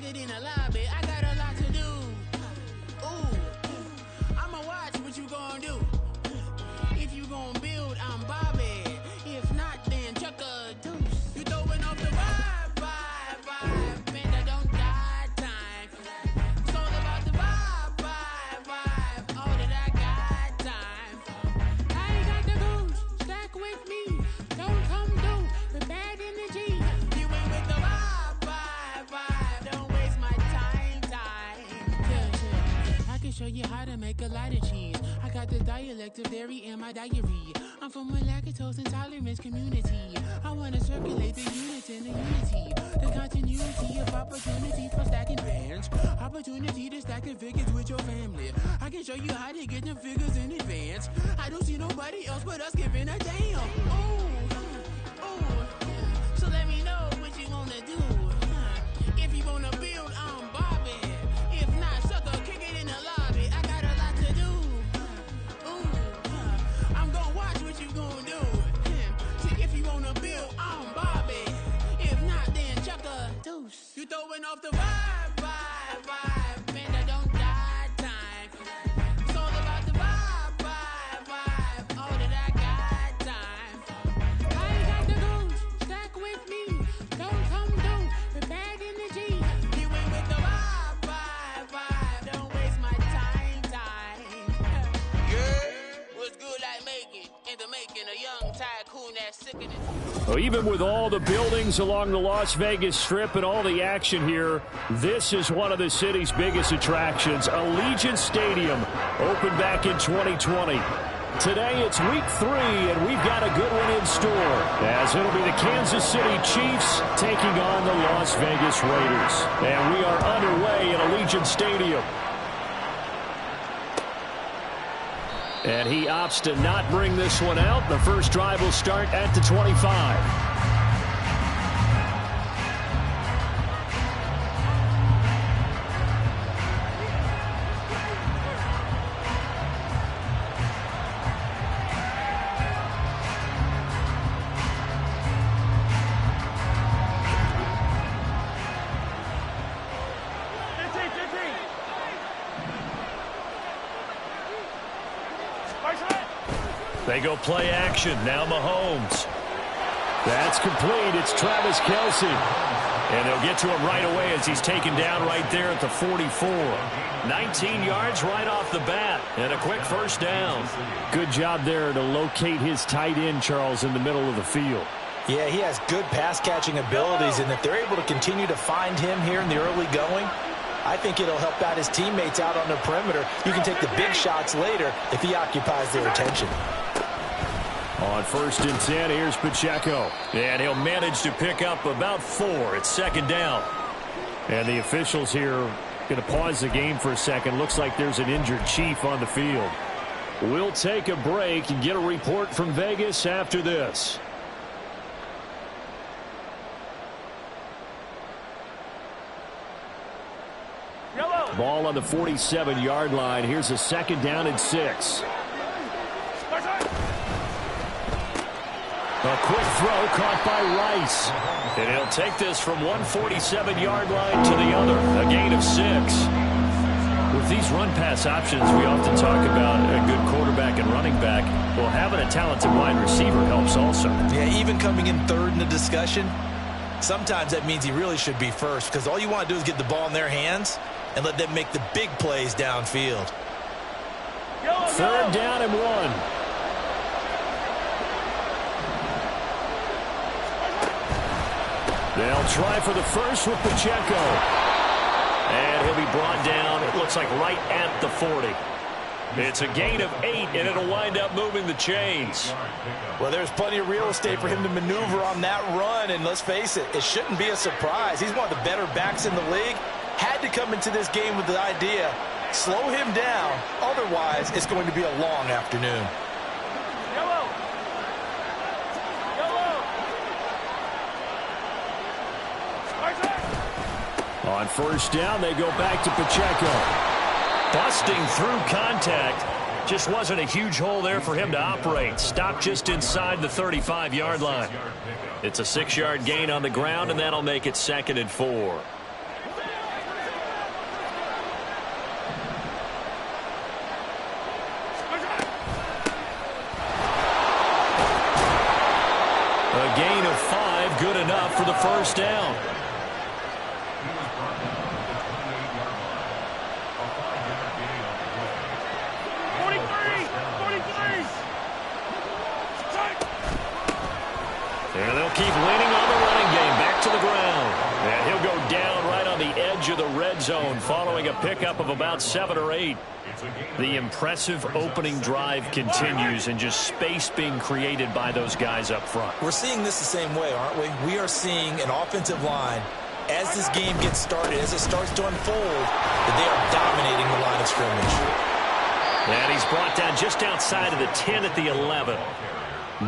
kick it in the lobby. I got a lot to do. Ooh, I'ma watch what you gonna do. If you gonna build, I'm Bobby. If not, then chuck a deuce. You throwing off the vibe. Man, that don't die time. It's all about the vibe. All that I got time. I ain't got the goose. Stack with me. Don't come through with bad energy. You ain't with the vibe. Don't waste my time. Yeah. I can show you how to make a lot of cheese. I got the dialect of dairy in my diary. I'm from a lactose intolerance community. I wanna circulate the units in the unity. The continuity of opportunity for stacking bands. Opportunity to stack the figures with your family. I can show you how to get them figures in advance. I don't see nobody else but us giving a damn. Ooh. So let me know what you wanna do. If you wanna build, I'm Bobby. If not, sucker, kick it in the lobby. I got a lot to do. I'm gonna watch what you gonna do. See, if you wanna build, I'm Bobby. If not, then chuck a deuce. You throwing off the vibe. Man, that don't die time. It's all about the vibe. All that I got time. I ain't got the goose. Stack with me. Don't come through with bad energy. You ain't with the vibe. Don't waste my time. Yeah, what's good I make it. Into making a young tycoon that's sickening. Well, even with all the buildings along the Las Vegas Strip and all the action here, this is one of the city's biggest attractions. Allegiant Stadium opened back in 2020. Today it's week 3, and we've got a good one in store, as it'll be the Kansas City Chiefs taking on the Las Vegas Raiders. And we are underway at Allegiant Stadium. And he opts to not bring this one out. The first drive will start at the 25. They go play action. Now Mahomes. That's complete. It's Travis Kelce. And they'll get to him right away as he's taken down right there at the 44. 19 yards right off the bat. And a quick first down. Good job there to locate his tight end, Charles, in the middle of the field. Yeah, he has good pass-catching abilities, and if they're able to continue to find him here in the early going, I think it'll help out his teammates out on the perimeter. You can take the big shots later if he occupies their attention. On 1st and 10, here's Pacheco. And he'll manage to pick up about 4. It's second down. And the officials here going to pause the game for a second. Looks like there's an injured Chief on the field. We'll take a break and get a report from Vegas after this. Ball on the 47-yard line. Here's a second down and 6. A quick throw caught by Rice. And he'll take this from one 47-yard line to the other. A gain of 6. With these run-pass options, we often talk about a good quarterback and running back. Well, having a talented wide receiver helps also. Yeah, even coming in third in the discussion, sometimes that means he really should be first, because all you want to do is get the ball in their hands and let them make the big plays downfield. Third down and 1. They'll try for the first with Pacheco. And he'll be brought down, it looks like right at the 40. It's a gain of 8, and it'll wind up moving the chains. Well, there's plenty of real estate for him to maneuver on that run, and let's face it, it shouldn't be a surprise. He's one of the better backs in the league. Had to come into this game with the idea, slow him down, otherwise it's going to be a long afternoon. On first down, they go back to Pacheco. Busting through contact. Just wasn't a huge hole there for him to operate. Stopped just inside the 35-yard line. It's a 6-yard gain on the ground, and that'll make it 2nd and 4. first down. And they'll keep leaning on the running game. Back to the ground. And he'll go down right on the edge of the red zone following a pickup of about 7 or 8. The impressive opening drive continues and just space being created by those guys up front. We're seeing this the same way, aren't we? We are seeing an offensive line, as this game gets started, as it starts to unfold, that they are dominating the line of scrimmage. And he's brought down just outside of the 10 at the 11.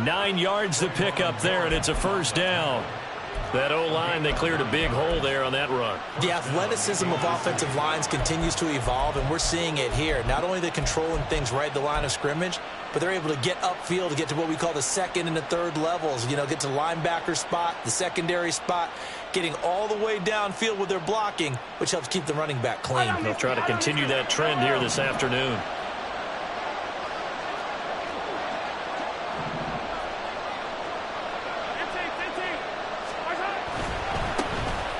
9 yards to pick up there, and it's a first down. That O-line, they cleared a big hole there on that run. The athleticism of offensive lines continues to evolve, and we're seeing it here. Not only are they controlling things right at the line of scrimmage, but they're able to get upfield to get to what we call the second and the third levels. You know, get to linebacker spot, the secondary spot, getting all the way downfield with their blocking, which helps keep the running back clean. They'll try to continue that trend here this afternoon.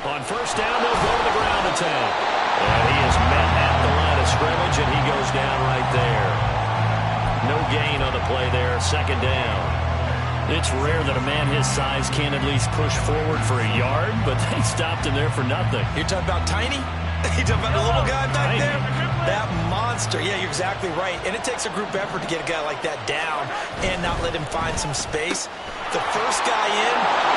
On first down, they'll go to the ground attack. And he is met at the line of scrimmage, and he goes down right there. No gain on the play there, second down. It's rare that a man his size can't at least push forward for a yard, but they stopped him there for nothing. You're talking about tiny? You're talking about the little guy back there? That monster. Yeah, you're exactly right. And it takes a group effort to get a guy like that down and not let him find some space. The first guy in,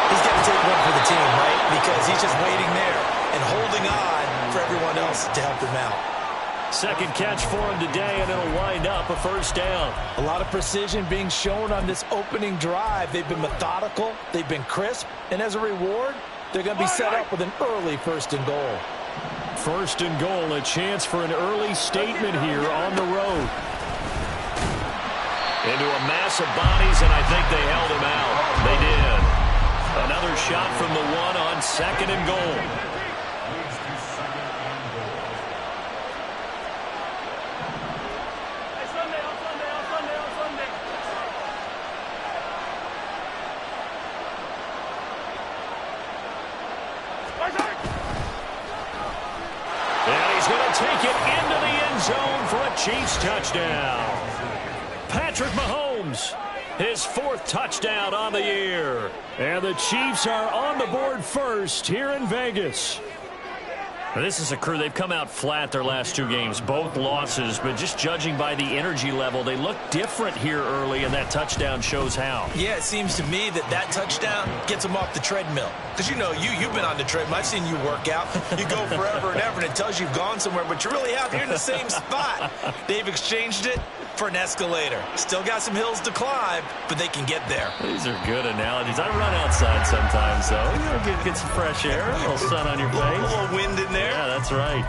he's got to take one for the team, right? Because he's just waiting there and holding on for everyone else to help him out. Second catch for him today, and it'll wind up a first down. A lot of precision being shown on this opening drive. They've been methodical, they've been crisp, and as a reward, they're going to be set up with an early first and goal. First and goal, a chance for an early statement here on the road. Into a mass of bodies, and I think they held him out. They did. Another shot from the one on second and goal. And he's going to take it into the end zone for a Chiefs touchdown. Patrick Mahomes, his 4th touchdown on the year. And the Chiefs are on the board first here in Vegas. Now, this is a crew, they've come out flat their last 2 games, both losses, but just judging by the energy level, they look different here early, and that touchdown shows how. Yeah, it seems to me that touchdown gets them off the treadmill. Because, you know, you've been on the treadmill. I've seen you work out. You go forever and ever, and it tells you you've gone somewhere, but you really have. You're in the same spot. They've exchanged it for an escalator. Still got some hills to climb, but they can get there. These are good analogies. I run outside sometimes, though. You know, get some fresh air, a little sun on your face. A little wind in there. Yeah, that's right.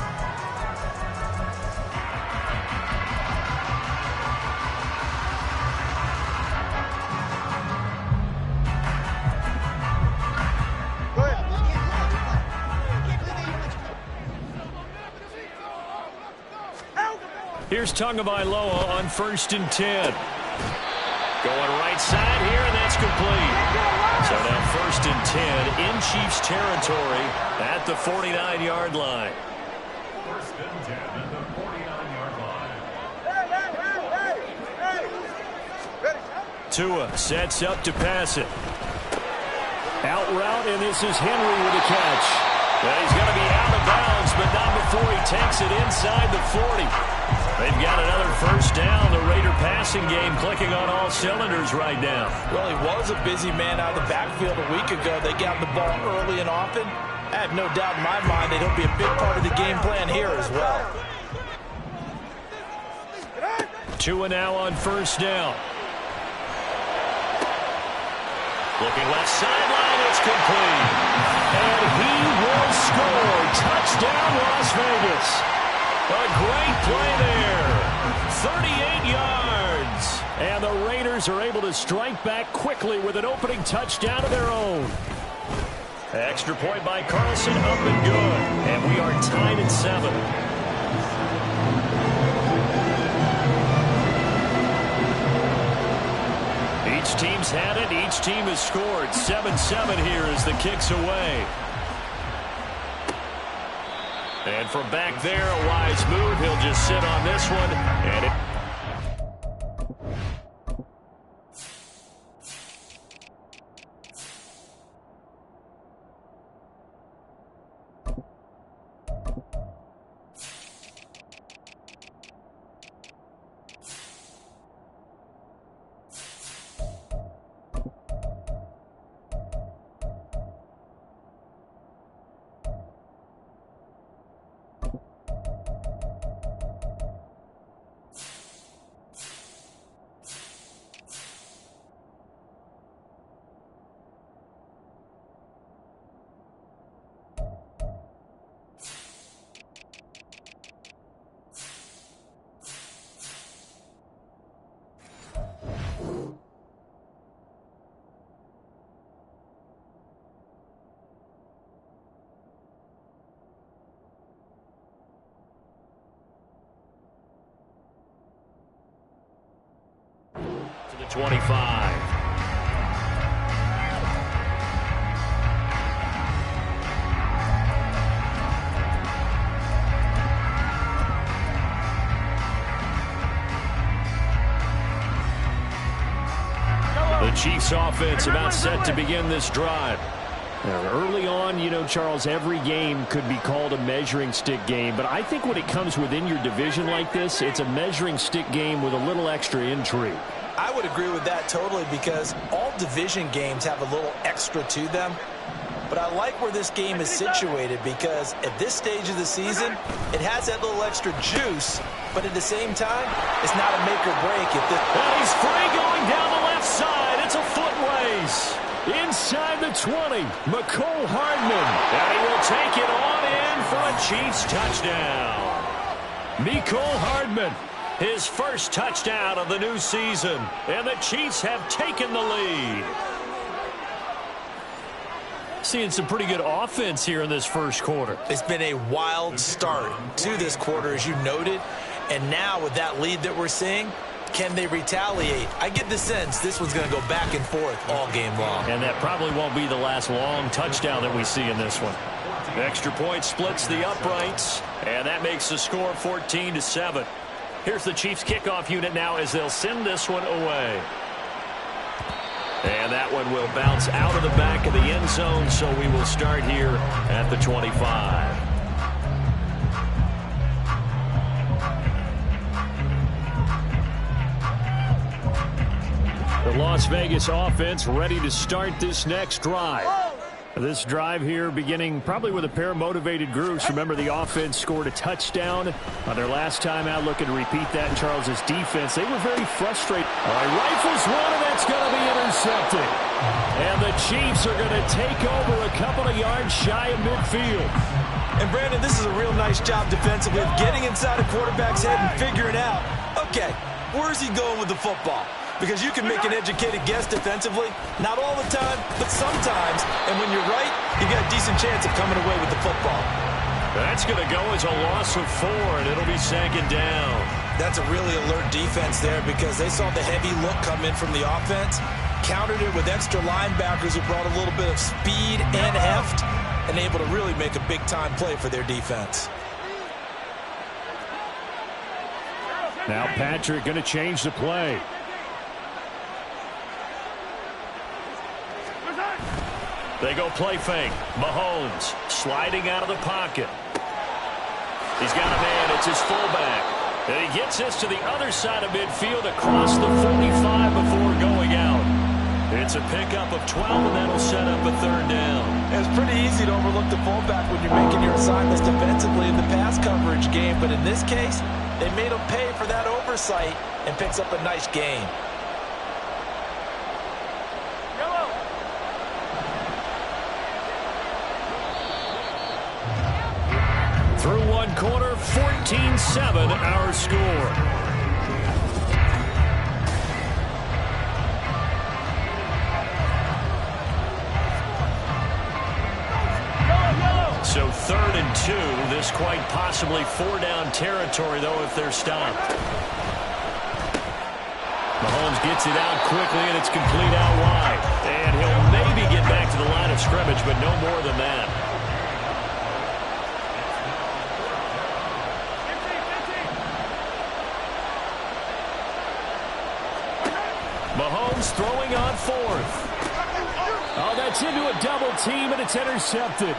Here's Tagovailoa on 1st and 10. Going right side here, and that's complete. So now 1st and 10 in Chiefs territory at the 49-yard line. 1st and 10 at the 49-yard line. Tua sets up to pass it. Out route, and this is Henry with a catch. Well, he's going to be out of bounds, but not before he takes it inside the 40. They've got another first down. The Raider passing game clicking on all cylinders right now. Well, he was a busy man out of the backfield a week ago. They got the ball early and often. I have no doubt in my mind that he'll be a big part of the game plan here as well. Tua now on first down. Looking left sideline, it's complete. And he will score. Touchdown, Las Vegas. A great play there. 38 yards. And the Raiders are able to strike back quickly with an opening touchdown of their own. Extra point by Carlson, up and good. And we are tied at 7. Each teams had it. Each team has scored. 7-7 here as the kick's away. And from back there, a wise move. He'll just sit on this one. And it to the 25. The Chiefs offense about set to begin this drive. Early on, you know, Charles, every game could be called a measuring stick game, but I think when it comes within your division like this, it's a measuring stick game with a little extra intrigue. I would agree with that totally, because all division games have a little extra to them. But I like where this game is situated, because at this stage of the season, it has that little extra juice, but at the same time, it's not a make or break. And he's free going down the left side. It's a foot race. Inside the 20, McCole Hardman. And he will take it on in for a Chiefs touchdown. McCole Hardman, his first touchdown of the new season. And the Chiefs have taken the lead. Seeing some pretty good offense here in this first quarter. It's been a wild start to this quarter, as you noted. And now with that lead that we're seeing, can they retaliate? I get the sense this one's going to go back and forth all game long. And that probably won't be the last long touchdown that we see in this one. Extra point splits the uprights, and that makes the score 14-7. Here's the Chiefs kickoff unit now as they'll send this one away. And that one will bounce out of the back of the end zone, so we will start here at the 25. The Las Vegas offense ready to start this next drive. This drive here beginning probably with a pair of motivated groups. Remember, the offense scored a touchdown on their last time out. Looking to repeat that in Charles's defense. They were very frustrated. All right, rifles one, and that's going to be intercepted. And the Chiefs are going to take over a couple of yards shy of midfield. And, Brandon, this is a real nice job defensively of getting inside a quarterback's head and figuring out, okay, where's he going with the football? Because you can make an educated guess defensively. Not all the time, but sometimes. And when you're right, you got a decent chance of coming away with the football. That's going to go as a loss of 4, and it'll be second down. That's a really alert defense there, because they saw the heavy look come in from the offense, countered it with extra linebackers who brought a little bit of speed and heft, and able to really make a big-time play for their defense. Now Patrick going to change the play. They go play fake. Mahomes sliding out of the pocket. He's got a man. It's his fullback. And he gets this to the other side of midfield across the 45 before going out. It's a pickup of 12, and that'll set up a third down. It's pretty easy to overlook the fullback when you're making your assignments defensively in the pass coverage game. But in this case, they made him pay for that oversight and picks up a nice gain. Through one quarter, 14-7 our score. So 3rd and 2. This quite possibly 4-down territory, though, if they're stopped. Mahomes gets it out quickly, and it's complete out wide. And he'll maybe get back to the line of scrimmage, but no more than that. Mahomes throwing on fourth. Oh, that's into a double team, and it's intercepted.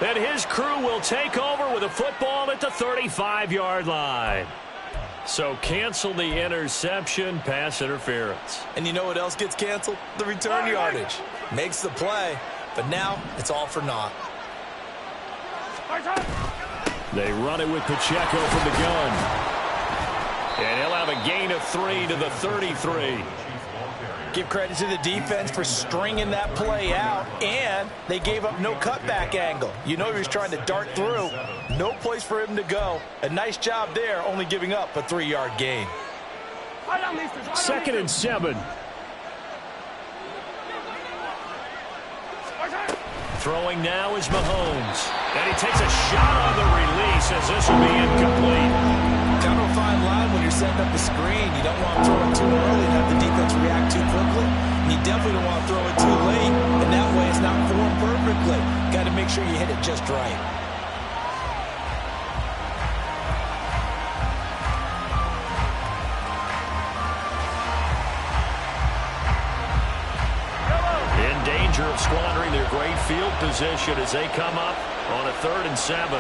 And his crew will take over with a football at the 35-yard line. So cancel the interception, pass interference. And you know what else gets canceled? The return yardage. Makes the play, but now it's all for naught. They run it with Pacheco from the gun. And he'll have a gain of 3 to the 33. Give credit to the defense for stringing that play out, and they gave up no cutback angle. You know he was trying to dart through. No place for him to go. A nice job there, only giving up a 3-yard gain. 2nd and 7. Throwing now is Mahomes. And he takes a shot on the release as this will be incomplete. Down to a fine line when you're setting up the screen. You don't want to throw it too early and have the defense react too quickly. And you definitely don't want to throw it too late. And that way it's not formed perfectly. Got to make sure you hit it just right. In danger of squandering their great field position as they come up on a 3rd and 7.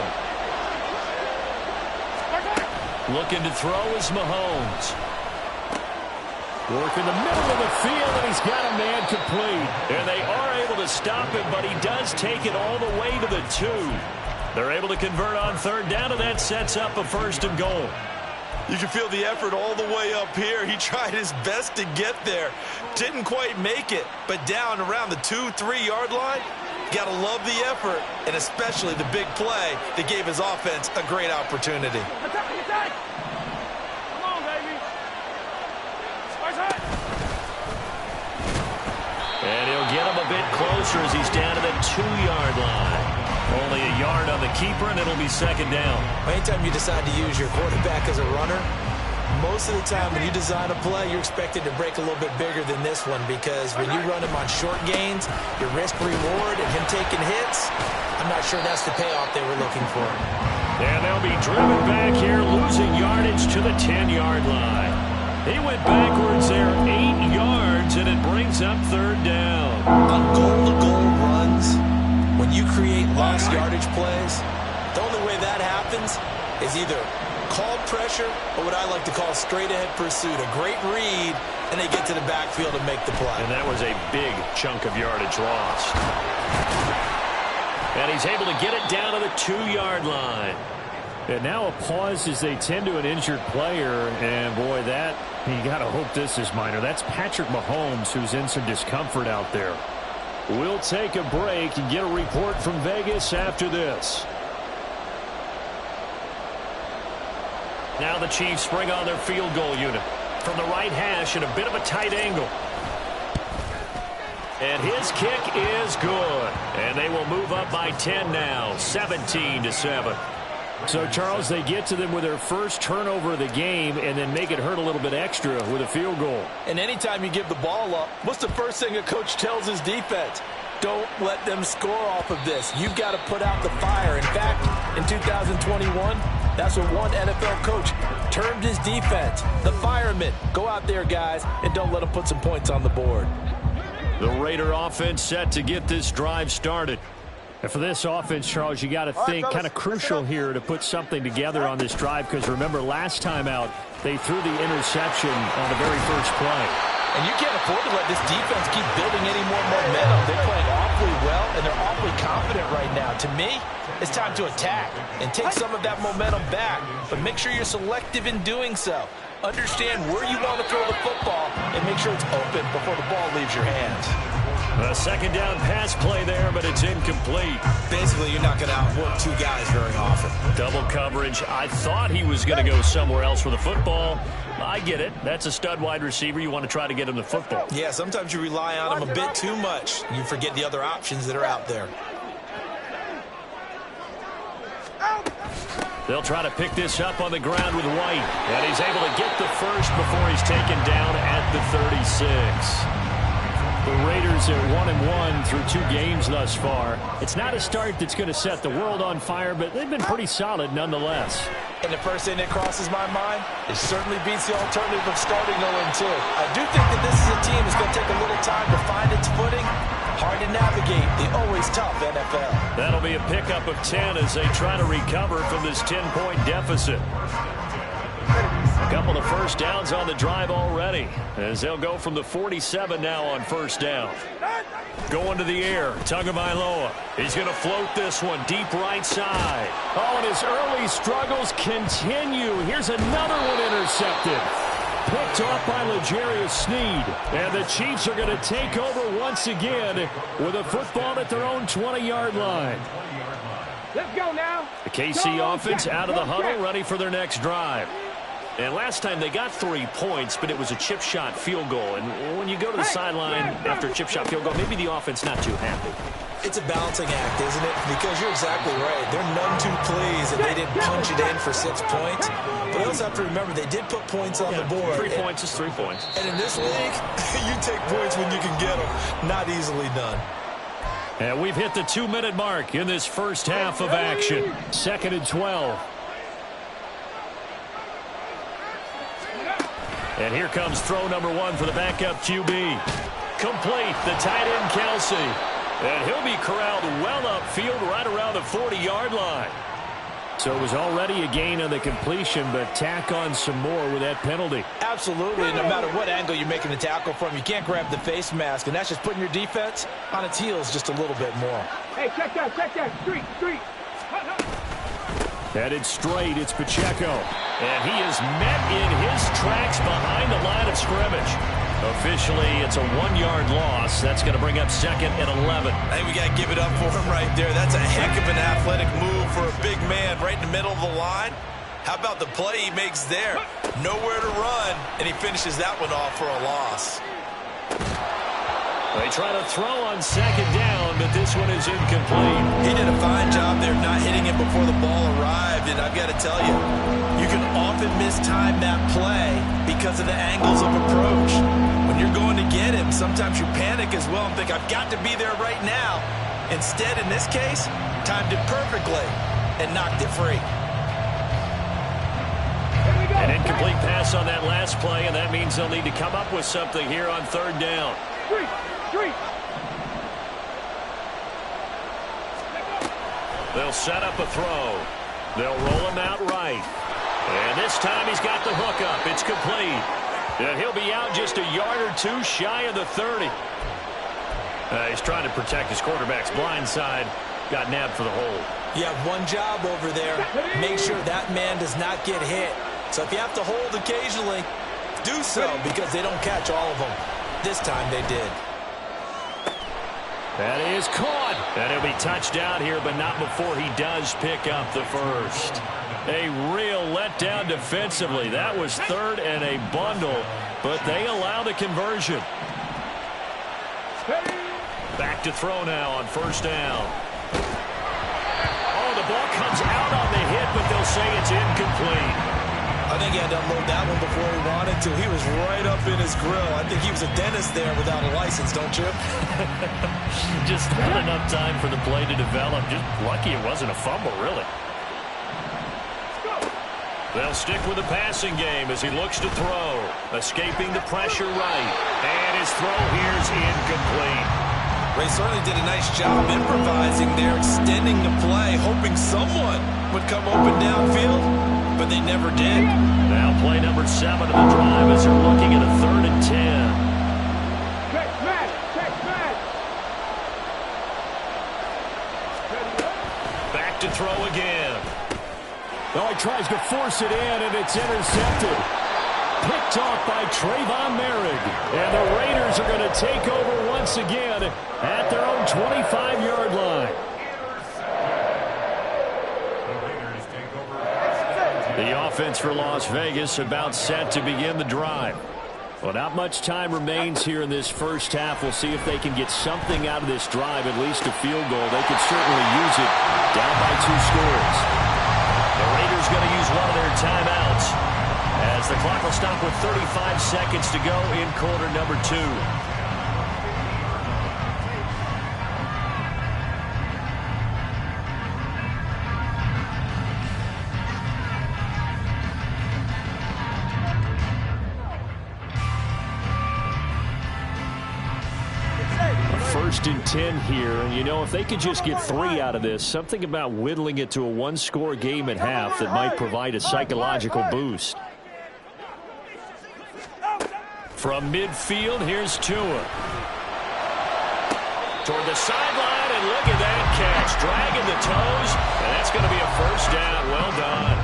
Looking to throw is Mahomes. Working the middle of the field, and he's got a man complete. And they are able to stop him, but he does take it all the way to the 2. They're able to convert on 3rd down, and that sets up a 1st and goal. You can feel the effort all the way up here. He tried his best to get there. Didn't quite make it, but down around the 2-3-yard line, got to love the effort, and especially the big play that gave his offense a great opportunity. And he'll get him a bit closer as he's down to the 2-yard line. Only a yard on the keeper, and it'll be 2nd down. Anytime you decide to use your quarterback as a runner, most of the time when you design a play, you're expected to break a little bit bigger than this one, because when you run him on short gains, your risk-reward and him taking hits, I'm not sure that's the payoff they were looking for. And they'll be driven back here, losing yardage to the 10-yard line. He went backwards there 8 yards, and it brings up 3rd down. On goal-to-goal runs, when you create lost yardage plays, the only way that happens is either called pressure or what I like to call straight-ahead pursuit. A great read, and they get to the backfield and make the play. And that was a big chunk of yardage lost. And he's able to get it down to the 2-yard line. And now a pause as they tend to an injured player. And, boy, that, you got to hope this is minor. That's Patrick Mahomes, who's in some discomfort out there. We'll take a break and get a report from Vegas after this. Now the Chiefs bring on their field goal unit from the right hash in a bit of a tight angle. And his kick is good. And they will move up by 10 now, 17-7. So, Charles, they get to them with their first turnover of the game and then make it hurt a little bit extra with a field goal. And anytime you give the ball up, what's the first thing a coach tells his defense? Don't let them score off of this. You've got to put out the fire. In fact, in 2021, that's what one NFL coach termed his defense. The firemen. Go out there, guys, and don't let them put some points on the board. The Raider offense set to get this drive started. And for this offense, Charles, you got to think kind of crucial here to put something together on this drive, because remember, last time out, they threw the interception on the very first play. And you can't afford to let this defense keep building any more momentum. They're playing awfully well, and they're awfully confident right now. To me, it's time to attack and take some of that momentum back, but make sure you're selective in doing so. Understand where you want to throw the football and make sure it's open before the ball leaves your hands. A 2nd down pass play there, but it's incomplete. Basically, you're not going to outwork 2 guys very often. Double coverage. I thought he was going to go somewhere else with the football. I get it. That's a stud wide receiver. You want to try to get him the football. Yeah, sometimes you rely on him a bit too much. You forget the other options that are out there. They'll try to pick this up on the ground with White. And he's able to get the first before he's taken down at the 36. The Raiders are 1-1 through 2 games thus far. It's not a start that's going to set the world on fire, but they've been pretty solid nonetheless. And the first thing that crosses my mind, it certainly beats the alternative of starting 0-2. I do think that this is a team that's going to take a little time to find its footing. Hard to navigate the always tough NFL. That'll be a pickup of 10 as they try to recover from this 10-point deficit. A couple of first downs on the drive already as they'll go from the 47 now on first down. Going to the air, Tagovailoa. He's going to float this one deep right side. Oh, and his early struggles continue. Here's another one intercepted. Picked off by L'Jarius Sneed. And the Chiefs are going to take over once again with a football at their own 20-yard line. Let's go now. The KC offense out of the huddle, ready for their next drive. And last time they got 3 points, but it was a chip shot field goal. And when you go to the sideline after a chip shot field goal, maybe the offense not too happy. It's a balancing act, isn't it? Because you're exactly right. They're none too pleased that they didn't punch it in for 6 points. But you also have to remember they did put points on the board. 3 points is 3 points. And in this league, you take points when you can get them. Not easily done. And we've hit the 2-minute mark in this first half of action. 2nd and 12. And here comes throw number 1 for the backup QB. Complete, the tight end Kelsey. And he'll be corralled well upfield right around the 40-yard line. So it was already a gain on the completion, but tack on some more with that penalty. Absolutely, no matter what angle you're making the tackle from, you can't grab the face mask, and that's just putting your defense on its heels just a little bit more. Hey, check that, street. Headed straight, it's Pacheco. And he is met in his tracks behind the line of scrimmage. Officially, it's a 1-yard loss. That's going to bring up 2nd and 11. I think we got to give it up for him right there. That's a heck of an athletic move for a big man right in the middle of the line. How about the play he makes there? Nowhere to run, and he finishes that one off for a loss. They try to throw on 2nd down, but this one is incomplete. He did a fine job there not hitting it before the ball arrived, and I've got to tell you, you can often mistime that play because of the angles of approach. When you're going to get him, sometimes you panic as well and think, I've got to be there right now. Instead, in this case, timed it perfectly and knocked it free. An incomplete pass on that last play, and that means they'll need to come up with something here on 3rd down. They'll set up a throw. They'll roll him out right. And this time he's got the hook up. It's complete. And he'll be out just a yard or 2 shy of the 30. He's trying to protect his quarterback's blind side. Got nabbed for the hold. You have one job over there. Make sure that man does not get hit. So if you have to hold occasionally, do so because they don't catch all of them. This time they did. That is caught. And he'll be touched down here, but not before he does pick up the first. A real letdown defensively. That was 3rd and a bundle, but they allow the conversion. Back to throw now on 1st down. Oh, the ball comes out on the hit, but they'll say it's incomplete. I think he had to unload that one before he wanted to. He was right up in his grill. I think he was a dentist there without a license, don't you? Just not enough time for the play to develop. Just lucky it wasn't a fumble, really. They'll stick with the passing game as he looks to throw. Escaping the pressure right. And his throw here's incomplete. Ray certainly did a nice job improvising there, extending the play, hoping someone would come open downfield, but they never did. Now play number 7 of the drive as they're looking at a 3rd and 10. Check smash. Back to throw again. Oh, he tries to force it in, and it's intercepted. Picked off by Trayvon Merrick. And the Raiders are going to take over once again at their own 25-yard line. The offense for Las Vegas about set to begin the drive. Well, not much time remains here in this first half. We'll see if they can get something out of this drive, at least a field goal. They could certainly use it down by 2 scores. The Raiders Clock will stop with 35 seconds to go in quarter number 2. First and 10 here, and you know, if they could just get 3 out of this, something about whittling it to a one-score game at half that might provide a psychological boost. From midfield, here's Tua. Toward the sideline, and look at that catch. Dragging the toes, and that's going to be a first down. Well done.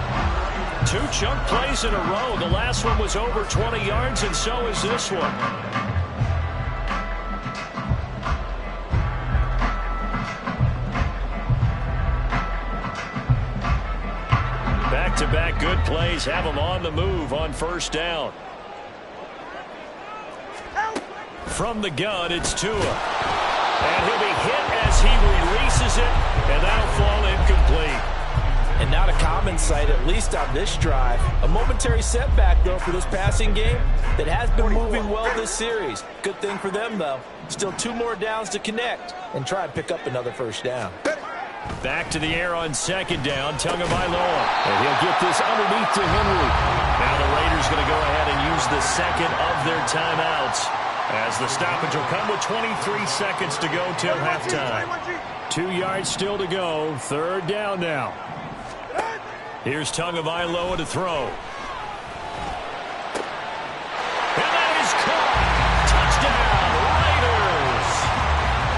2 chunk plays in a row. The last one was over 20 yards, and so is this one. Back-to-back good plays have them on the move on first down. From the gun, it's Tua. And he'll be hit as he releases it, and that'll fall incomplete. And not a common sight, at least on this drive. A momentary setback, though, for this passing game that has been moving well this series. Good thing for them, though. Still 2 more downs to connect and try and pick up another first down. Back to the air on second down, Tagovailoa. And he'll get this underneath to Henry. Now the Raiders going to go ahead and use the second of their timeouts, as the stoppage will come with 23 seconds to go till halftime. 2 yards still to go. Third down now. Here's Tagovailoa to throw. And that is caught. Touchdown, Raiders.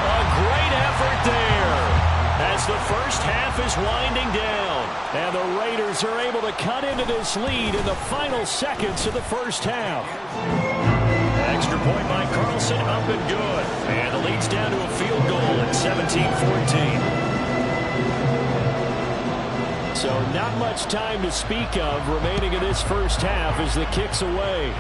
A great effort there, as the first half is winding down. And the Raiders are able to cut into this lead in the final seconds of the first half. Extra point by Carlson, up and good. And the lead's down to a field goal at 17-14. So not much time to speak of remaining in this first half as the kick's away.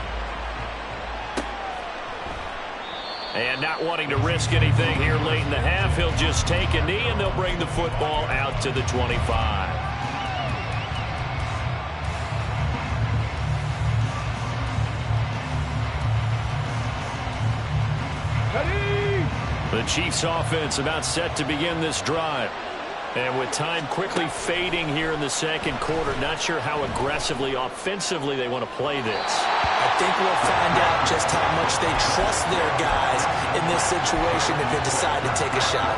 And not wanting to risk anything here late in the half, he'll just take a knee and they'll bring the football out to the 25. The Chiefs offense about set to begin this drive. And with time quickly fading here in the second quarter, not sure how aggressively, offensively they want to play this. I think we'll find out just how much they trust their guys in this situation if they decide to take a shot.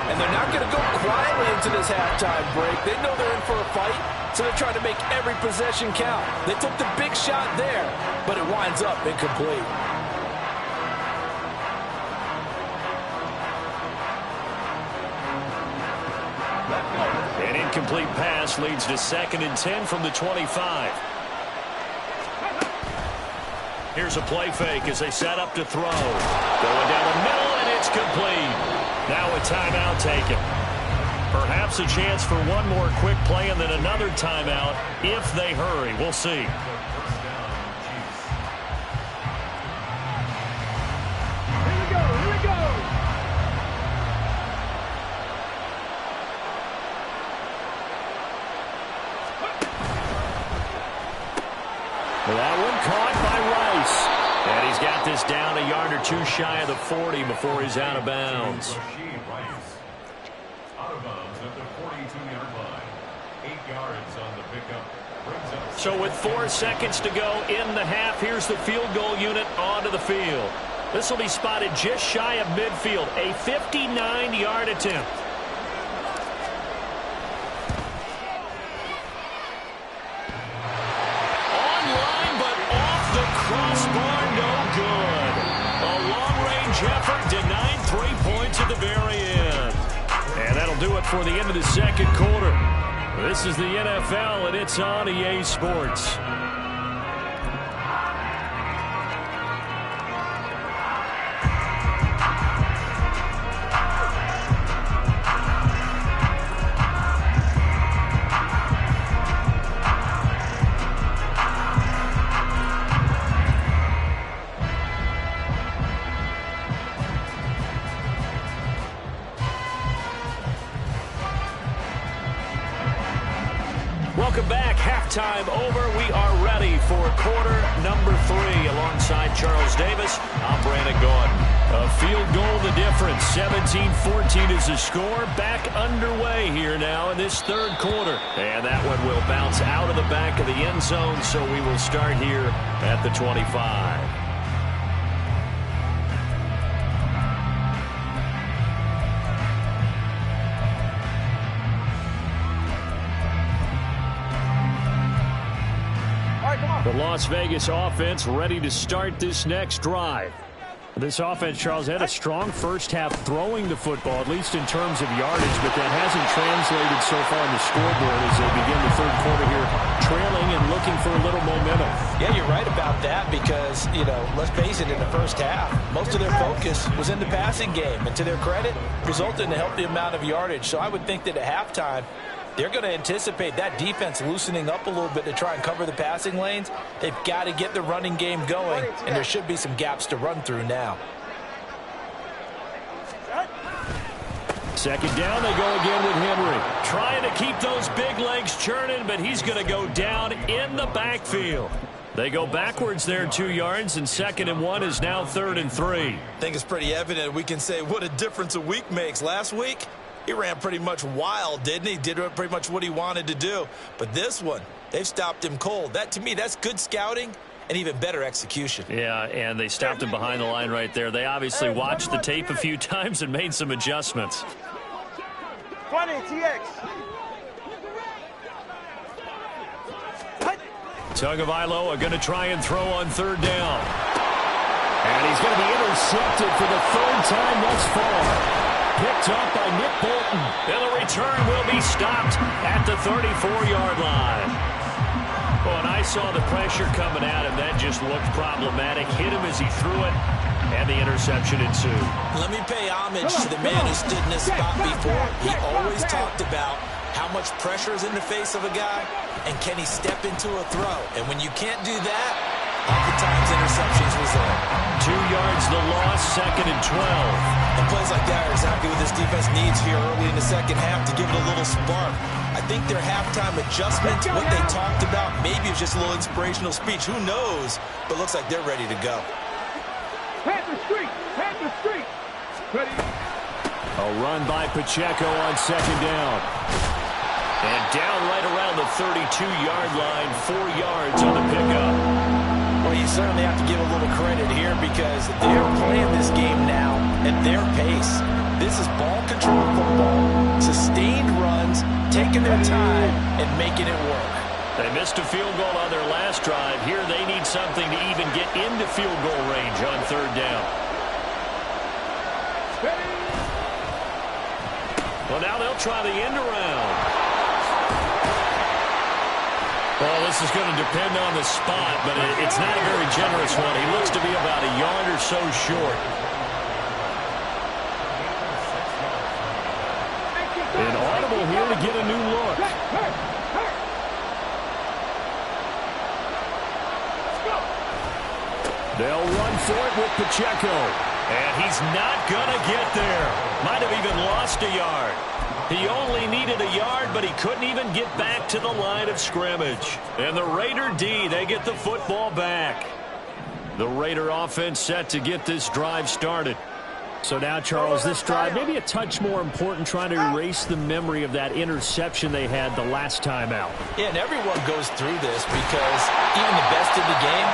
And they're not going to go quietly into this halftime break. They know they're in for a fight, so they're trying to make every possession count. They took the big shot there, but it winds up incomplete. An incomplete pass leads to 2nd and 10 from the 25. Here's a play fake as they set up to throw. Going down the middle, and it's complete. Now a timeout taken. Perhaps a chance for one more quick play and then another timeout if they hurry. We'll see. That one caught by Rice. And he's got this down a yard or 2 shy of the 40 before he's out of bounds. Out of bounds at the 42-yard line. 8 yards on the pickup. So with 4 seconds to go in the half, here's the field goal unit onto the field. This will be spotted just shy of midfield. A 59-yard attempt. Crossbar, no good. A long-range effort denied 3 points at the very end. And that'll do it for the end of the second quarter. This is the NFL, and it's on EA Sports. Welcome back. Halftime over. We are ready for quarter number 3. Alongside Charles Davis, I'm Brandon Gordon. A field goal the difference. 17-14 is the score. Back underway here now in this third quarter. And that one will bounce out of the back of the end zone, so we will start here at the 25. The Las Vegas offense ready to start this next drive. This offense, Charles, had a strong first half throwing the football, at least in terms of yardage, but that hasn't translated so far on the scoreboard as they begin the third quarter here, trailing and looking for a little momentum. Yeah, you're right about that because, let's face it, in the first half, most of their focus was in the passing game, and to their credit, resulted in a healthy amount of yardage. So I would think that at halftime, they're going to anticipate that defense loosening up a little bit to try and cover the passing lanes. They've got to get the running game going, and there should be some gaps to run through now. Second down, they go again with Henry. Trying to keep those big legs churning, but he's going to go down in the backfield. They go backwards there 2 yards, and 2nd and 1 is now 3rd and 3. I think it's pretty evident. We can say what a difference a week makes. Last week, he ran pretty much wild, didn't he? Did pretty much what he wanted to do. But this one, they've stopped him cold. That, to me, that's good scouting and even better execution. Yeah, and they stopped him behind the line right there. They obviously watched the tape a few times and made some adjustments. 20, TX. Tagovailoa going to try and throw on 3rd down. And he's going to be intercepted for the 3rd time thus far. Picked up by Nick Bolton. And the return will be stopped at the 34-yard line. Oh, and I saw the pressure coming at him. That just looked problematic. Hit him as he threw it, and the interception ensued. Let me pay homage to the man who stood in this spot before. He always talked about how much pressure is in the face of a guy, and can he step into a throw. And when you can't do that, oftentimes interceptions result. 2 yards the loss, 2nd and 12. And plays like that are exactly what this defense needs here early in the second half to give it a little spark. I think their halftime adjustment, what they talked about, maybe it was just a little inspirational speech. Who knows? But looks like they're ready to go. Head the street. Head the street. Ready. A run by Pacheco on 2nd down. And down right around the 32-yard line, 4 yards on the pickup. Well, you certainly have to give a little credit here because they're playing this game now at their pace. This is ball control football, sustained runs, taking their time, and making it work. They missed a field goal on their last drive. Here they need something to even get into field goal range on 3rd down. Well, now they'll try the end around. Well, this is going to depend on the spot, but it's not a very generous one. He looks to be about a yard or so short. An audible here to get a new look. They'll run for it with Pacheco. And he's not going to get there. Might have even lost a yard. He only needed a yard, but he couldn't even get back to the line of scrimmage. And the Raider D, they get the football back. The Raider offense set to get this drive started. So now, Charles, this drive maybe a touch more important, trying to erase the memory of that interception they had the last time out. Yeah, and everyone goes through this because even the best in the game,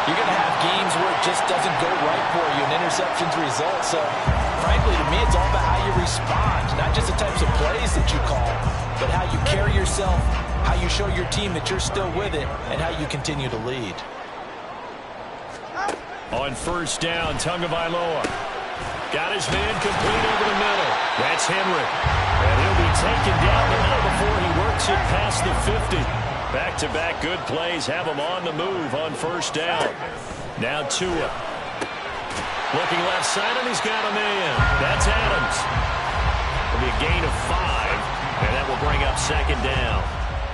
you're going to have games where it just doesn't go right for you and interceptions result. So, frankly, to me, it's all about how you respond, not just the types of plays that you call, but how you carry yourself, how you show your team that you're still with it, and how you continue to lead. On 1st down, Tagovailoa got his man complete over the middle. That's Henry. And he'll be taken down, but not before he works it past the 50. Back-to-back good plays have him on the move on 1st down. Now Tua. Looking left side, and he's got a man. That's Adams. It'll be a gain of 5, and that will bring up 2nd down.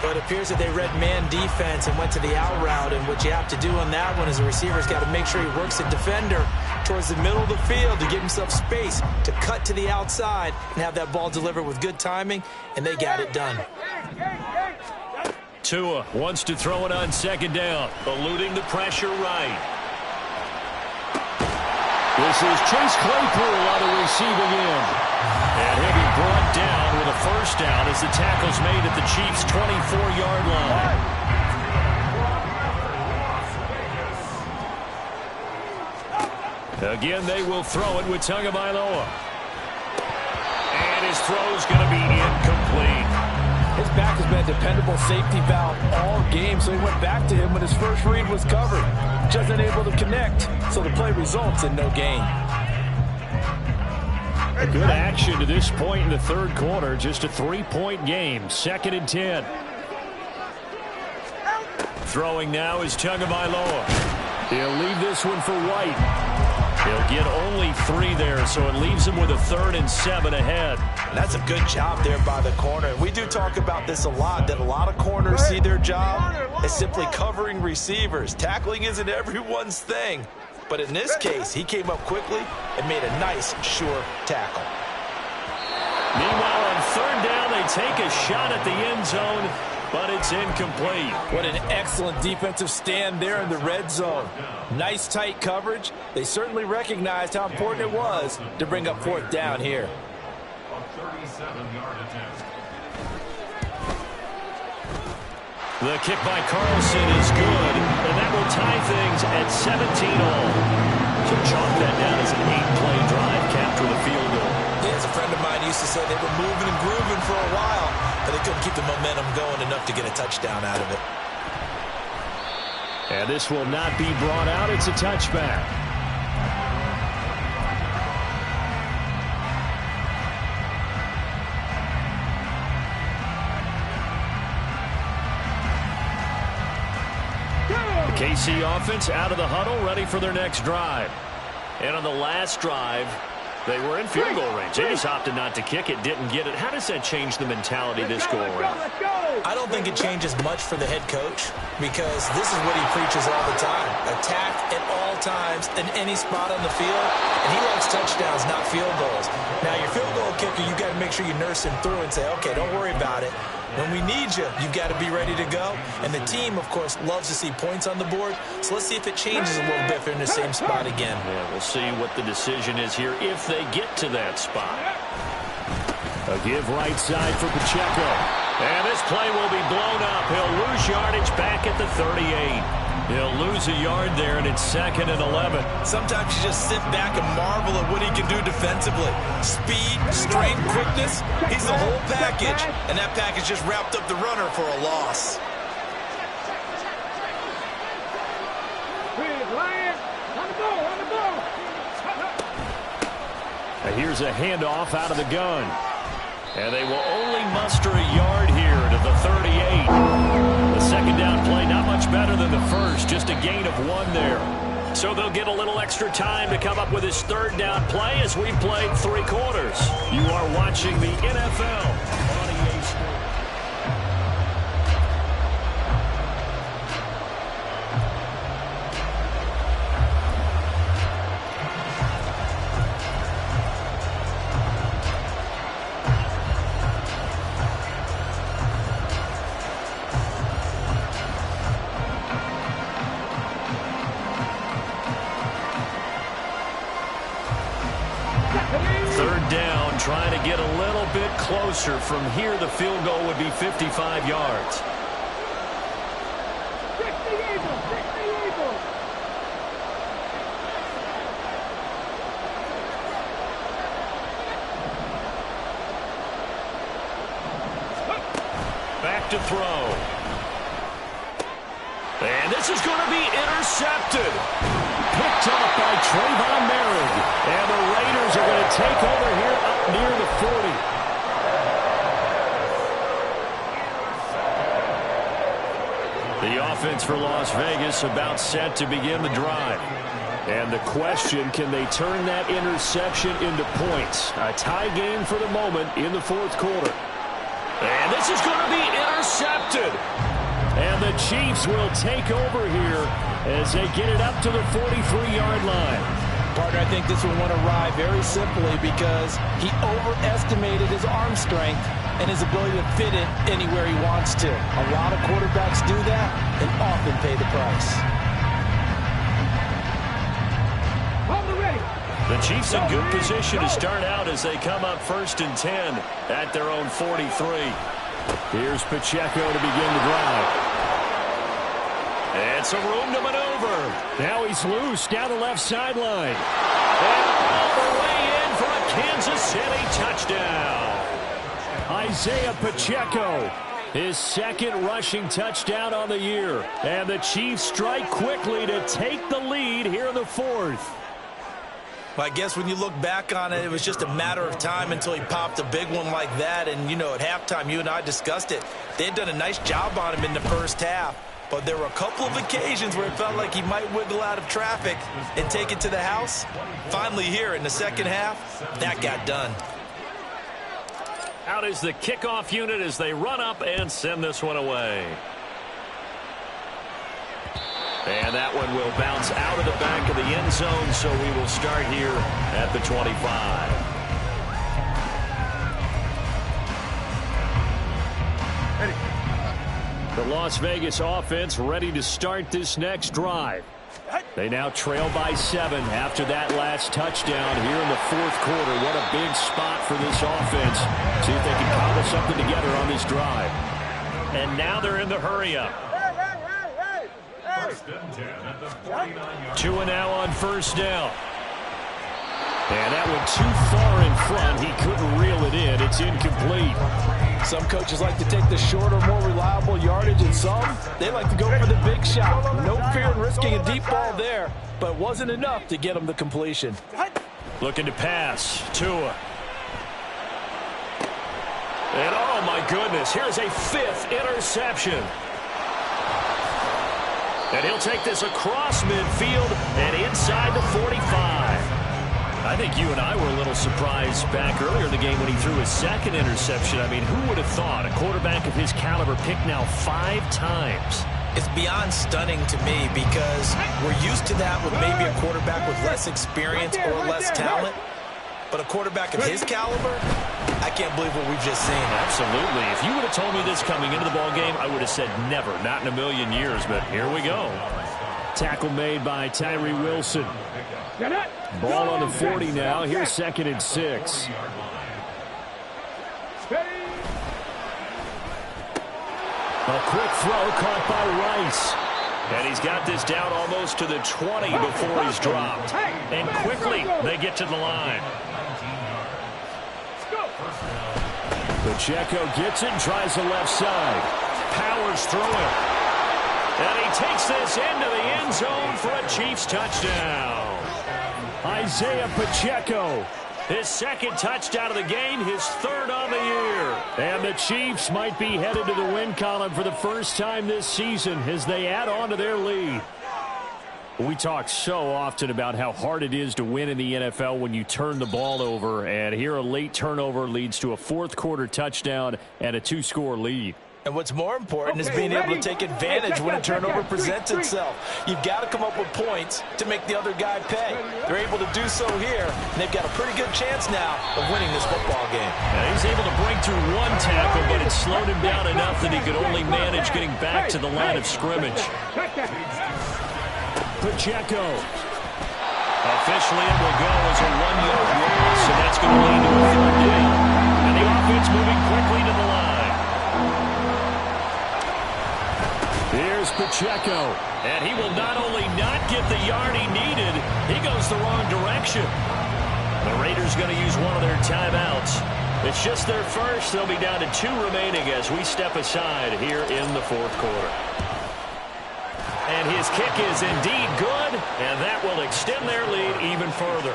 But it appears that they read man defense and went to the out route, and what you have to do on that one is the receiver's got to make sure he works the defender towards the middle of the field to give himself space to cut to the outside and have that ball delivered with good timing, and they got it done. Tua wants to throw it on second down. Eluding the pressure right. This is Chase Claypool on the receiving end. And he'll be brought down with a first down as the tackle's made at the Chiefs' 24-yard line. Again, they will throw it with Tagovailoa. And his throw's going to be incomplete. His back has been a dependable safety valve all game, so he went back to him when his first read was covered. Just unable to connect, so the play results in no gain. Good action to this point in the third quarter. Just a 3-point game. 2nd and 10. Throwing now is Tagovailoa. He'll leave this one for White. He'll get only 3 there, so it leaves him with a 3rd and 7 ahead. That's a good job there by the corner. We do talk about this a lot, that a lot of corners see their job as simply covering receivers. Tackling isn't everyone's thing. But in this case, he came up quickly and made a nice, sure tackle. Meanwhile, on 3rd down, they take a shot at the end zone, but it's incomplete. What an excellent defensive stand there in the red zone. Nice tight coverage. They certainly recognized how important it was to bring up 4th down here. A 37-yard attempt. The kick by Carlson is good, and that will tie things at 17-all. So chalk that down as an 8-play drive capped with a field goal. Yeah, as a friend of mine used to say, they were moving and grooving for a while, but they couldn't keep the momentum going enough to get a touchdown out of it. And this will not be brought out. It's a touchback. The KC offense out of the huddle, ready for their next drive. And on the last drive, they were in field goal range. They just opted not to kick it, didn't get it. How does that change the mentality this go around? I don't think it changes much for the head coach, because this is what he preaches all the time. Attack at all times in any spot on the field, and he likes touchdowns, not field goals. Now, your field goal kicker, you got to make sure you nurse him through and say, okay, don't worry about it. When we need you, you've got to be ready to go. And the team, of course, loves to see points on the board. So let's see if it changes a little bit if they're in the same spot again. Yeah, we'll see what the decision is here if they get to that spot. A give right side for Pacheco. And this play will be blown up. He'll lose yardage back at the 38. He'll lose a yard there, and it's 2nd and 11. Sometimes you just sit back and marvel at what he can do defensively. Speed, strength, quickness, he's the whole package. And that package just wrapped up the runner for a loss. Now here's a handoff out of the gun. And they will only muster a yard here to the 38. The second down play, not much better than the first, just a gain of 1 there. So they'll get a little extra time to come up with his 3rd down play as we've played 3 quarters. You are watching the NFL on EA Sports. Trying to get a little bit closer. From here, the field goal would be 55 yards. Back to throw. And this is going to be intercepted. Picked off by Trayvon Merrick. And the Raiders are going to take over here up near the 40. The offense for Las Vegas about set to begin the drive. And the question, can they turn that interception into points? A tie game for the moment in the 4th quarter. And this is going to be intercepted. And the Chiefs will take over here as they get it up to the 43-yard line. Partner, I think this one won a ride very simply because he overestimated his arm strength and his ability to fit it anywhere he wants to. A lot of quarterbacks do that and often pay the price. The Chiefs in good position to start out as they come up 1st and 10 at their own 43. Here's Pacheco to begin the drive. And some room to maneuver. Now he's loose down the left sideline. And all the way in for a Kansas City touchdown. Isaiah Pacheco, his 2nd rushing touchdown on the year. And the Chiefs strike quickly to take the lead here in the 4th. Well, I guess when you look back on it, it was just a matter of time until he popped a big one like that. And, you know, at halftime, you and I discussed it. They had done a nice job on him in the first half. But there were a couple of occasions where it felt like he might wiggle out of traffic and take it to the house. Finally here in the second half, that got done. Out is the kickoff unit as they run up and send this one away. And that one will bounce out of the back of the end zone, so we will start here at the 25. The Las Vegas offense ready to start this next drive. They now trail by 7 after that last touchdown here in the 4th quarter. What a big spot for this offense. See if they can cobble something together on this drive. And now they're in the hurry-up. 2 and now on 1st down. And that went too far in front. He couldn't reel it in. It's incomplete. Some coaches like to take the shorter, more reliable yardage, and some, they like to go for the big shot. No fear in risking a deep ball there, but it wasn't enough to get him the completion. Looking to pass. Tua. And oh my goodness, here's a 5th interception. And he'll take this across midfield and inside the 45. I think you and I were a little surprised back earlier in the game when he threw his 2nd interception. I mean, who would have thought a quarterback of his caliber picked now 5 times? It's beyond stunning to me because we're used to that with maybe a quarterback with less experience or less talent. But a quarterback of his caliber, I can't believe what we've just seen. Absolutely. If you would have told me this coming into the ballgame, I would have said never, not in a million years. But here we go. Tackle made by Tyree Wilson. Ball on the 40 now. Here's 2nd and 6. A quick throw caught by Rice. And he's got this down almost to the 20 before he's dropped. And quickly they get to the line. Pacheco gets it and tries the left side. Powers through it. And he takes this into the end zone for a Chiefs touchdown. Isaiah Pacheco, his 2nd touchdown of the game, his 3rd on the year. And the Chiefs might be headed to the win column for the first time this season as they add on to their lead. We talk so often about how hard it is to win in the NFL when you turn the ball over. And here a late turnover leads to a 4th quarter touchdown and a 2-score lead. And what's more important is being able to take advantage when a turnover presents itself. You've got to come up with points to make the other guy pay. They're able to do so here, and they've got a pretty good chance now of winning this football game. Now he's able to break through 1 tackle, but it slowed him down enough that he could only manage getting back to the line of scrimmage. Pacheco. Officially it will go as a 1-yard loss, and that's going to lead to a 3rd down. And the offense moving quickly to the line. Here's Pacheco, and he will not only not get the yard he needed, he goes the wrong direction. The Raiders going to use one of their timeouts. It's just their first. They'll be down to 2 remaining as we step aside here in the 4th quarter. And his kick is indeed good, and that will extend their lead even further.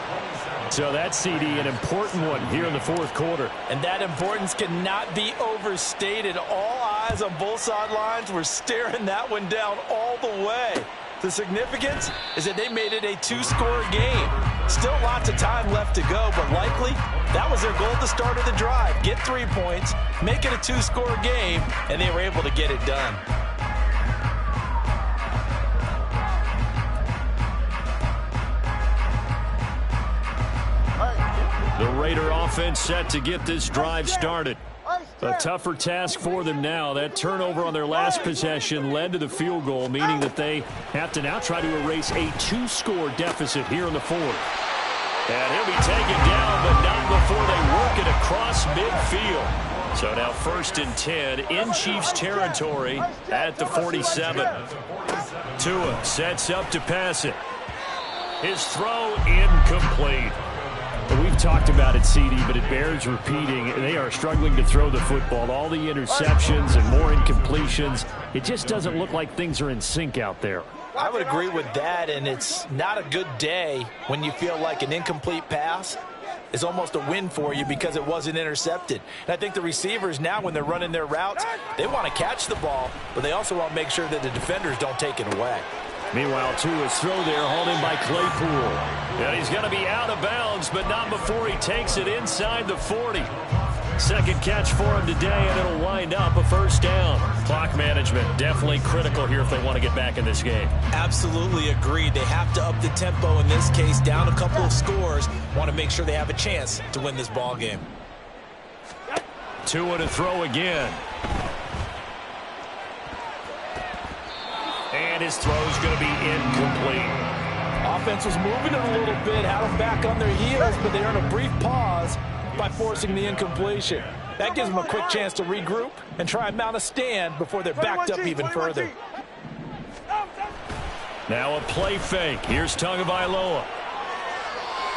So that's, CD, an important one here in the 4th quarter. And that importance cannot be overstated. All eyes on both sidelines were staring that one down all the way. The significance is that they made it a 2-score game. Still lots of time left to go, but likely that was their goal at the start of the drive. Get 3 points, make it a 2-score game, and they were able to get it done. The Raider offense set to get this drive started. A tougher task for them now. That turnover on their last possession led to the field goal, meaning that they have to now try to erase a 2-score deficit here in the fourth. And he'll be taken down, but not before they work it across midfield. So now 1st and 10 in Chiefs territory at the 47. Tua sets up to pass it. His throw incomplete. We've talked about it, CD, but it bears repeating. They are struggling to throw the football. All the interceptions and more incompletions. It just doesn't look like things are in sync out there. I would agree with that, and it's not a good day when you feel like an incomplete pass is almost a win for you because it wasn't intercepted. And I think the receivers now, when they're running their routes, they want to catch the ball, but they also want to make sure that the defenders don't take it away. Meanwhile, Tua's throw there, hauled in by Claypool. And he's going to be out of bounds, but not before he takes it inside the 40. Second catch for him today, and it'll wind up a 1st down. Clock management definitely critical here if they want to get back in this game. Absolutely agreed. They have to up the tempo in this case, down a couple of scores. Want to make sure they have a chance to win this ball game. Tua to throw again. And his throw's going to be incomplete. Offense was moving it a little bit, had them back on their heels, but they earned a brief pause by forcing the incompletion. That gives them a quick chance to regroup and try and mount a stand before they're backed up even further. Now a play fake. Here's Tagovailoa.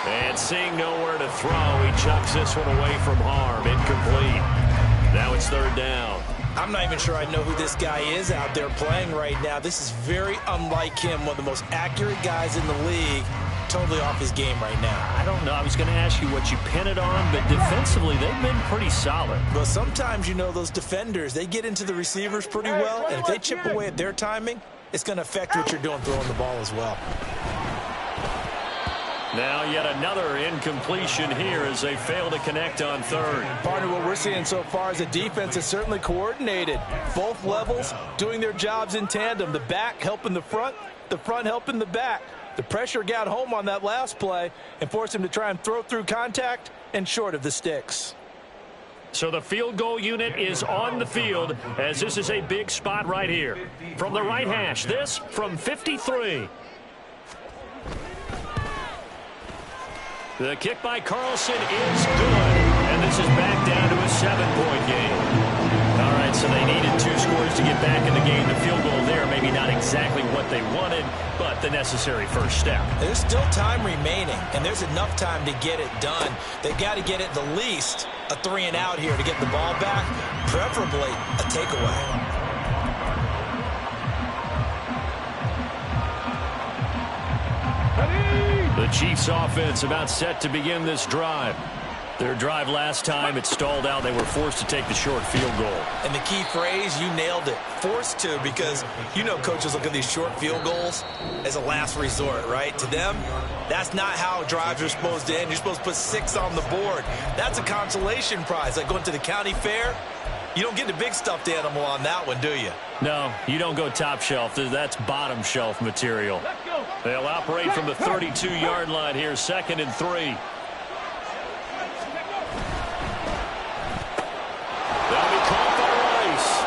And seeing nowhere to throw, he chucks this one away from harm. Incomplete. Now it's 3rd down. I'm not even sure I know who this guy is out there playing right now. This is very unlike him, one of the most accurate guys in the league. Totally off his game right now. I don't know. I was going to ask you what you pin it on, but defensively, they've been pretty solid. Well, sometimes, you know, those defenders, they get into the receivers pretty well, and if they chip away at their timing, it's going to affect what you're doing throwing the ball as well. Now yet another incompletion here as they fail to connect on 3rd. Partner, what we're seeing so far is a defense is certainly coordinated. Both levels doing their jobs in tandem. The back helping the front helping the back. The pressure got home on that last play and forced him to try and throw through contact and short of the sticks. So the field goal unit is on the field as this is a big spot right here. From the right hash, this from 53. The kick by Carlson is good, and this is back down to a 7-point game. All right, so they needed 2 scores to get back in the game. The field goal there, maybe not exactly what they wanted, but the necessary first step. There's still time remaining, and there's enough time to get it done. They've got to get at the least a 3-and-out here to get the ball back, preferably a takeaway. The Chiefs offense about set to begin this drive. Their drive last time, it stalled out. They were forced to take the short field goal. And the key phrase, you nailed it, forced to, because you know coaches look at these short field goals as a last resort, right? To them, that's not how drives are supposed to end. You're supposed to put 6 on the board. That's a consolation prize, like going to the county fair. You don't get the big stuffed animal on that one, do you? No, you don't go top shelf. That's bottom shelf material. They'll operate from the 32-yard line here, 2nd and 3. That'll be caught by Rice.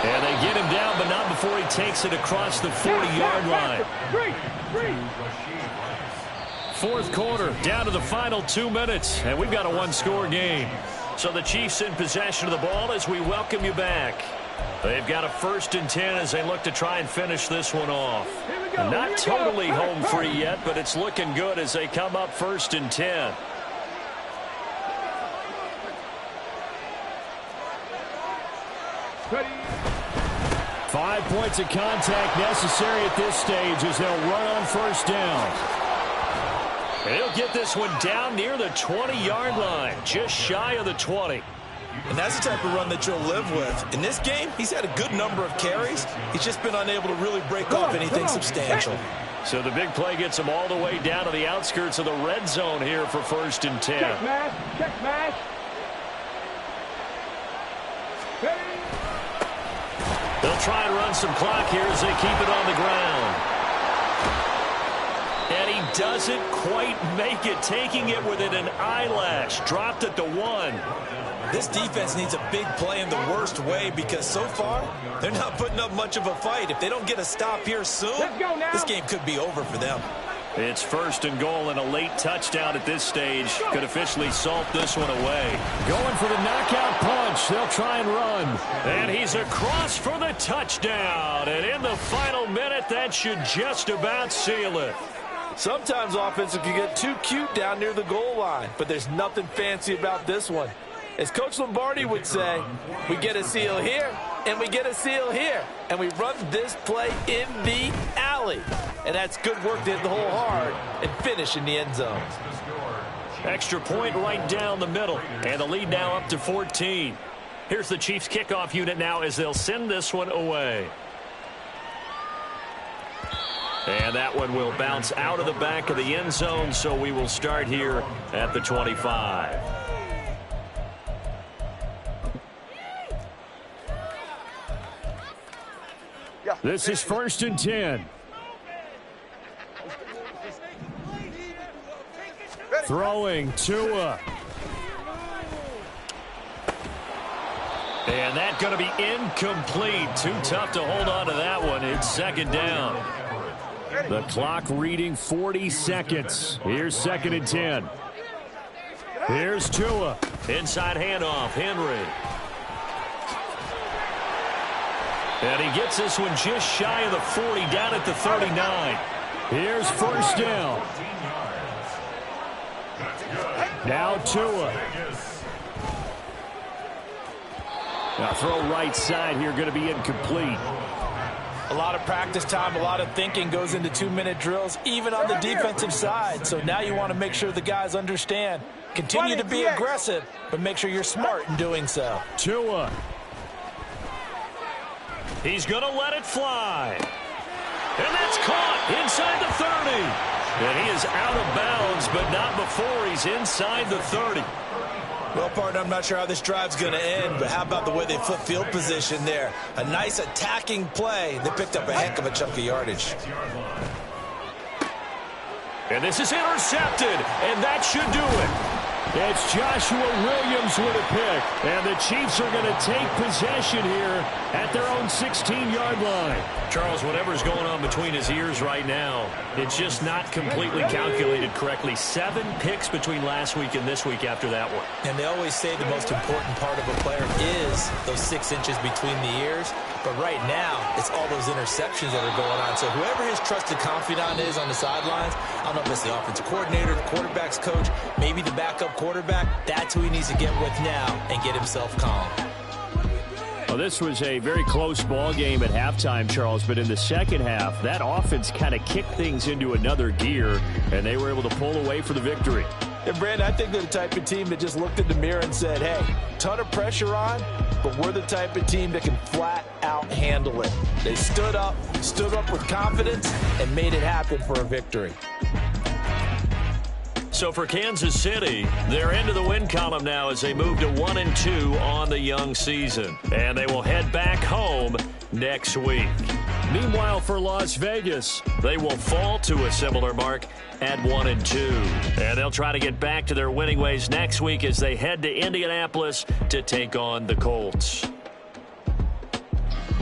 And they get him down, but not before he takes it across the 40-yard line. 4th quarter, down to the final 2 minutes, and we've got a 1-score game. So the Chiefs in possession of the ball as we welcome you back. They've got a 1st and 10 as they look to try and finish this one off. Not totally home free yet, but it's looking good as they come up 1st and 10. Ready. 5 points of contact necessary at this stage as they'll run on 1st down. And he'll get this one down near the 20-yard line, just shy of the 20. And that's the type of run that you'll live with. In this game, he's had a good number of carries. He's just been unable to really break off anything substantial. So the big play gets him all the way down to the outskirts of the red zone here for 1st and 10. Check mash. Check mash. They'll try and run some clock here as they keep it on the ground. And he doesn't quite make it, taking it within an eyelash. Dropped it to 1. This defense needs a big play in the worst way because so far, they're not putting up much of a fight. If they don't get a stop here soon, this game could be over for them. It's 1st and goal, and a late touchdown at this stage could officially salt this one away. Going for the knockout punch. They'll try and run. And he's across for the touchdown. And in the final minute, that should just about seal it. Sometimes offenses can get too cute down near the goal line, but there's nothing fancy about this one. As Coach Lombardi would say, we get a seal here, and we get a seal here, and we run this play in the alley. And that's good work to hit the hole hard and finish in the end zone. Extra point right down the middle, and the lead now up to 14. Here's the Chiefs kickoff unit now as they'll send this one away. And that one will bounce out of the back of the end zone, so we will start here at the 25. This is 1st and 10. Throwing Tua. And that's going to be incomplete. Too tough to hold on to that one. It's 2nd down. The clock reading 40 seconds. Here's 2nd and 10. Here's Tua. Inside handoff, Henry. And he gets this one just shy of the 40, down at the 39. Here's 1st down. Now Tua. Now throw right side here, going to be incomplete. A lot of practice time, a lot of thinking goes into 2-minute drills, even on the defensive side. So now you want to make sure the guys understand. Continue to be aggressive, but make sure you're smart in doing so. Tua. He's going to let it fly. And that's caught inside the 30. And he is out of bounds, but not before he's inside the 30. Well, partner, I'm not sure how this drive's going to end, but how about the way they flip field position there? A nice attacking play. They picked up a heck of a chunk of yardage. And this is intercepted, and that should do it. It's Joshua Williams with a pick, and the Chiefs are going to take possession here at their own 16-yard line. Charles, whatever's going on between his ears right now, it's just not completely calculated correctly. 7 picks between last week and this week after that one. And they always say the most important part of a player is those 6 inches between the ears. But right now, it's all those interceptions that are going on. So whoever his trusted confidant is on the sidelines, I don't know if it's the offensive coordinator, the quarterback's coach, maybe the backup quarterback, that's who he needs to get with now and get himself calm. Well, this was a very close ball game at halftime, Charles, but in the second half, that offense kind of kicked things into another gear, and they were able to pull away for the victory. And, Brandon, I think they're the type of team that just looked in the mirror and said, hey, ton of pressure on, but we're the type of team that can flat out handle it. They stood up with confidence, and made it happen for a victory. So for Kansas City, they're into the win column now as they move to 1-2 on the young season. And they will head back home next week. Meanwhile, for Las Vegas, they will fall to a similar mark at 1-2. And they'll try to get back to their winning ways next week as they head to Indianapolis to take on the Colts.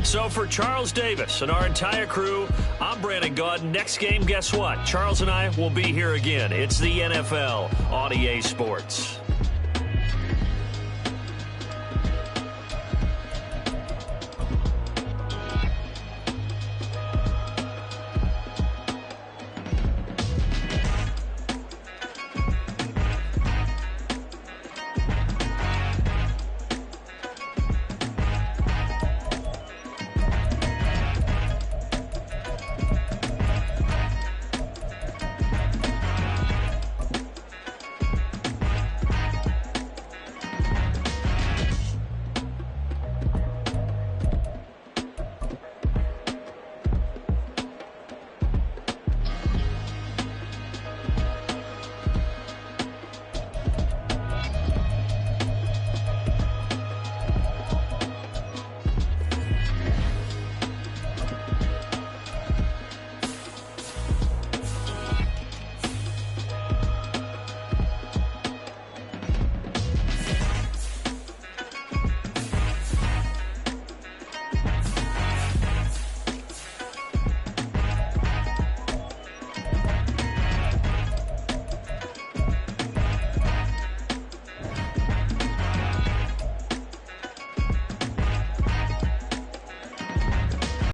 So for Charles Davis and our entire crew, I'm Brandon Gaudin. Next game, guess what? Charles and I will be here again. It's the NFL on EA Sports.